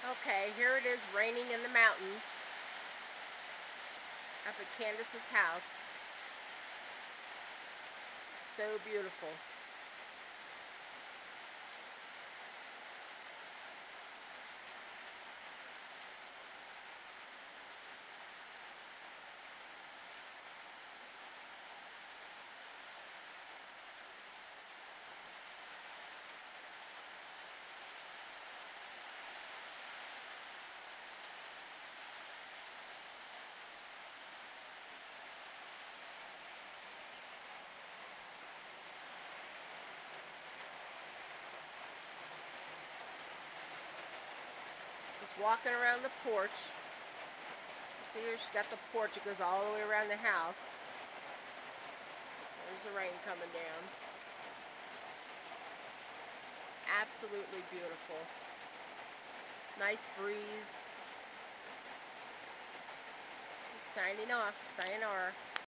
Okay, here it is raining in the mountains up at Candace's house. So beautiful. Just walking around the porch. See here, she's got the porch. It goes all the way around the house. There's the rain coming down. Absolutely beautiful. Nice breeze. Signing off. Sayonara.